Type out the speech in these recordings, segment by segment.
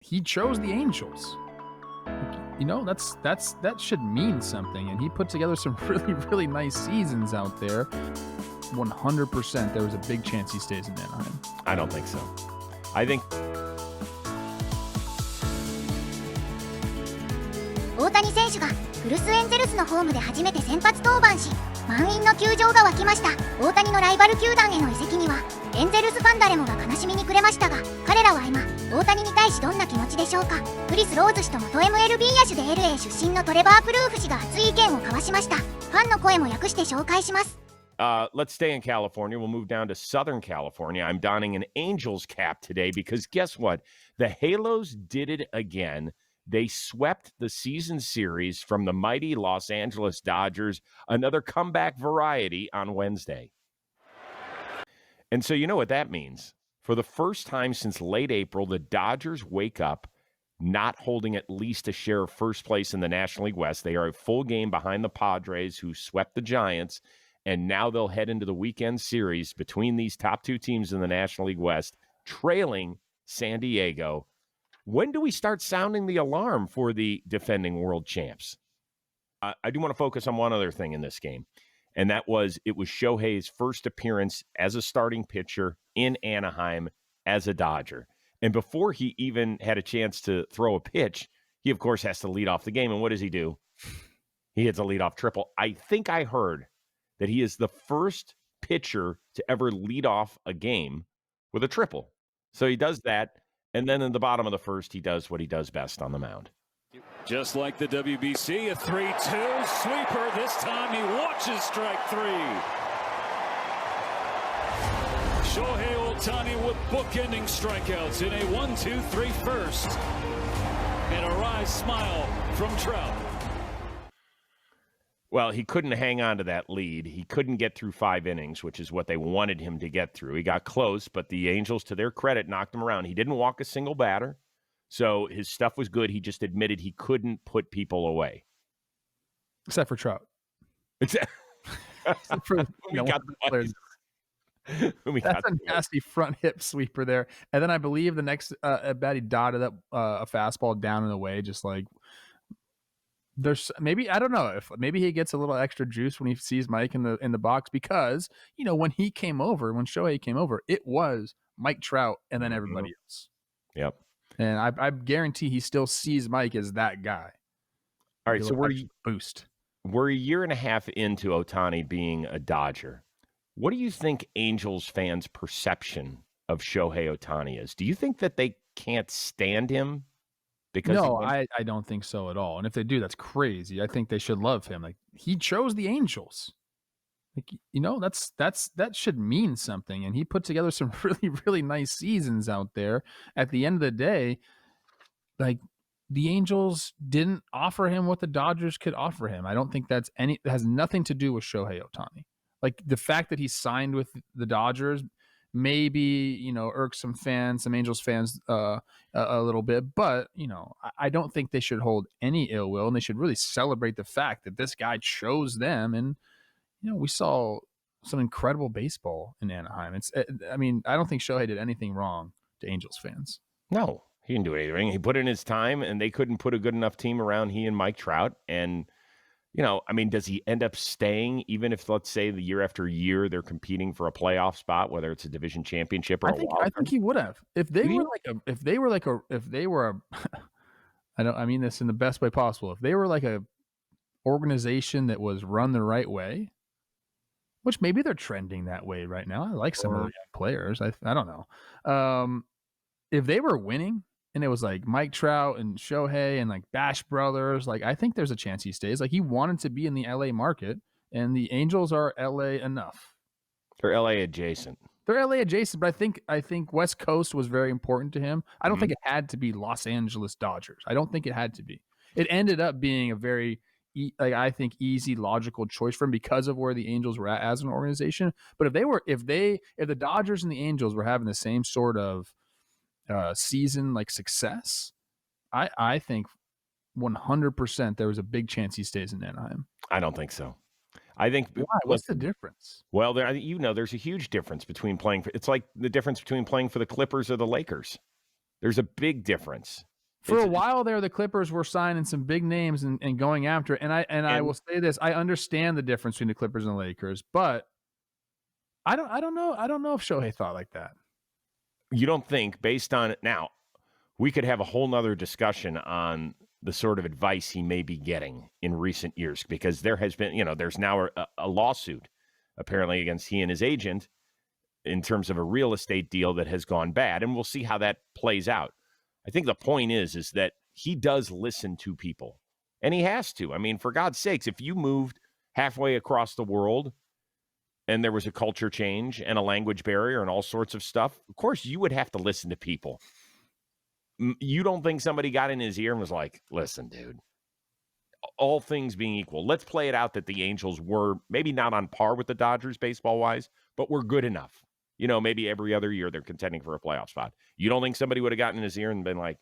he chose the Angels. You know, that should mean something. And he put together some really, really nice seasons out there. 100% there was a big chance he stays in Anaheim. I don't think so. I think 大谷選手が古巣エンゼルスのホームで初めて先発登板し、満員の球場が沸きました。大谷のライバル球団への移籍にはエンゼルスファン誰もが悲しみに暮れましたが、彼らは今大谷に対しどんな気持ちでしょうか。クリス・ローズ氏と元 MLB 野手で LA 出身のトレバー・プルーフ氏が熱い意見を交わしました。ファンの声も訳して紹介します。Let's stay in California. We'll move down to Southern California. I'm donning an Angels cap today because guess what? The Halos did it again. They swept the season series from the mighty Los Angeles Dodgers, another comeback variety on Wednesday. And so you know what that means. For the first time since late April, the Dodgers wake up not holding at least a share of first place in the National League West. They are a full game behind the Padres, who swept the Giants, and now they'll head into the weekend series between these top two teams in the National League West, trailing San Diego. When do we start sounding the alarm for the defending world champs? I do want to focus on one other thing in this game, and it was Shohei's first appearance as a starting pitcher in Anaheim as a Dodger. And before he even had a chance to throw a pitch, he, of course, has to lead off the game. And what does he do? He hits a leadoff triple. I think I heard that he is the first pitcher to ever lead off a game with a triple. So he does that. And then in the bottom of the first, he does what he does best on the mound. Just like the WBC, a 3-2 sweeper. This time he watches strike three. Shohei Ohtani with bookending strikeouts in a 1-2-3 first. And a wry smile from Trout. Well, he couldn't hang on to that lead. He couldn't get through 5 innings, which is what they wanted him to get through. He got close, but the Angels, to their credit, knocked him around. He didn't walk a single batter, so his stuff was good. He just admitted he couldn't put people away. Except for Trout. Except for That's a nasty front hip sweeper there. And then I believe the next at bat he dotted up a fastball down and away, just like there's maybe, I don't know, if maybe he gets a little extra juice when he sees Mike in the box, because you know when Shohei came over, it was Mike Trout and then everybody else. Yep. And I guarantee he still sees Mike as that guy. All right, so we're a year and a half into Ohtani being a Dodger. What do you think Angels fans' perception of Shohei Ohtani is? Do you think that they can't stand him? No, I don't think so at all. And if they do, that's crazy. I think they should love him. Like, he chose the Angels. Like, you know, that should mean something. And he put together some really, really nice seasons out there. At the end of the day, like, the Angels didn't offer him what the Dodgers could offer him. I don't think it has nothing to do with Shohei Ohtani. Like, the fact that he signed with the Dodgers maybe, you know, irks some Angels fans a little bit, but, you know, I don't think they should hold any ill will, and they should really celebrate the fact that this guy chose them. And, you know, we saw some incredible baseball in Anaheim. I don't think Shohei did anything wrong to Angels fans. No, he didn't do anything. He put in his time, and they couldn't put a good enough team around he and Mike Trout. And, you know, I mean, does he end up staying even if, let's say, the year after year they're competing for a playoff spot, whether it's a division championship or I think he would have. I mean this in the best way possible. If they were like a organization that was run the right way, which maybe they're trending that way right now. I like some of the young players. I don't know. If they were winning, and it was like Mike Trout and Shohei and like Bash Brothers, like, I think there's a chance he stays. Like, he wanted to be in the LA market, and the Angels are LA enough. They're LA adjacent. But I think West Coast was very important to him. I don't think it had to be Los Angeles Dodgers. I don't think it had to be. It ended up being a very, I think, easy, logical choice for him because of where the Angels were at as an organization. But if the Dodgers and the Angels were having the same sort of season like success, I think 100% there was a big chance he stays in Anaheim. I don't think so. I think why? What's the difference? Well, there's a huge difference between playing for. It's like the difference between playing for the Clippers or the Lakers. There's a big difference. For a while there, the Clippers were signing some big names and going after it. And I will say this: I understand the difference between the Clippers and the Lakers, but I don't know if Shohei thought like that. You don't think, based on it now, we could have a whole nother discussion on the sort of advice he may be getting in recent years, because there has been, there's now a lawsuit apparently against he and his agent in terms of a real estate deal that has gone bad, and we'll see how that plays out. I think the point is that he does listen to people, and he has to. I mean, for God's sakes, if you moved halfway across the world and there was a culture change and a language barrier and all sorts of stuff, of course you would have to listen to people. You don't think somebody got in his ear and was like, listen, dude, all things being equal, let's play it out that the Angels were maybe not on par with the Dodgers baseball-wise, but were good enough. Maybe every other year they're contending for a playoff spot. You don't think somebody would have gotten in his ear and been like,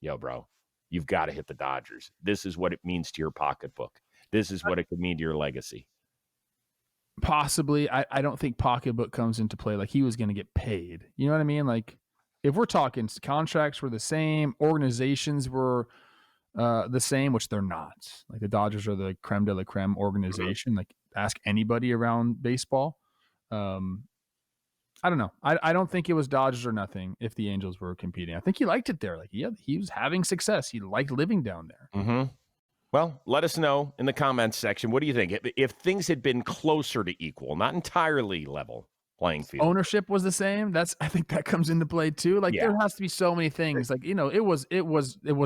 yo, bro, you've got to hit the Dodgers. This is what it means to your pocketbook. This is what it could mean to your legacy. Possibly. I don't think pocketbook comes into play. Like, he was going to get paid. You know what I mean? Like, if we're talking contracts were the same, organizations were the same, which they're not. Like, the Dodgers are the creme de la creme organization. Like, ask anybody around baseball. I don't know. I don't think it was Dodgers or nothing if the Angels were competing. I think he liked it there. Like, he was having success. He liked living down there. Mm-hmm. Well, let us know in the comments section. What do you think? If things had been closer to equal, not entirely level playing field. Ownership was the same. I think that comes into play too. Like, there has to be so many things. Like, it was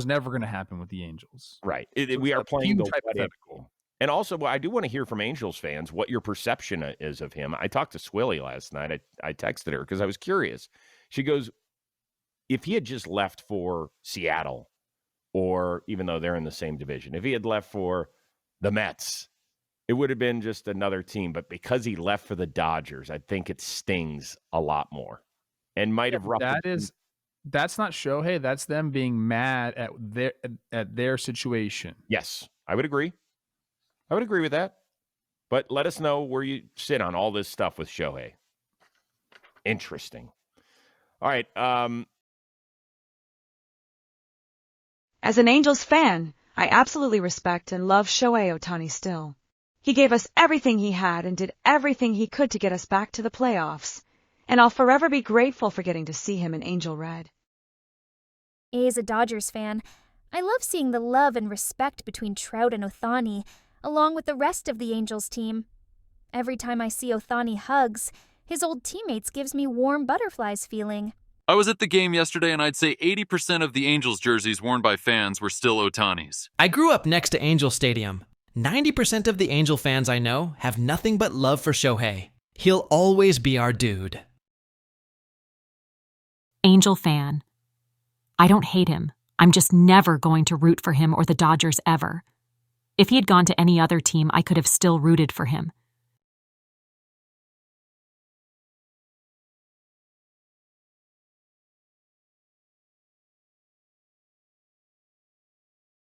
never going to happen with the Angels. Right. We are playing the hypothetical. And also, I do want to hear from Angels fans what your perception is of him. I talked to Swilly last night. I texted her because I was curious. She goes, if he had just left for Seattle, or even though they're in the same division, if he had left for the Mets, it would have been just another team. But because he left for the Dodgers, I think it stings a lot more and might have ruptured. That's not Shohei. That's them being mad at their situation. Yes, I would agree. I would agree with that. But let us know where you sit on all this stuff with Shohei. Interesting. All right. As an Angels fan, I absolutely respect and love Shohei Ohtani still. He gave us everything he had and did everything he could to get us back to the playoffs. And I'll forever be grateful for getting to see him in Angel Red. As a Dodgers fan, I love seeing the love and respect between Trout and Ohtani, along with the rest of the Angels team. Every time I see Ohtani hugs, his old teammates gives me warm butterflies feeling. I was at the game yesterday, and I'd say 80% of the Angels jerseys worn by fans were still Ohtani's. I grew up next to Angel Stadium. 90% of the Angel fans I know have nothing but love for Shohei. He'll always be our dude. Angel fan. I don't hate him. I'm just never going to root for him or the Dodgers ever. If he had gone to any other team, I could have still rooted for him.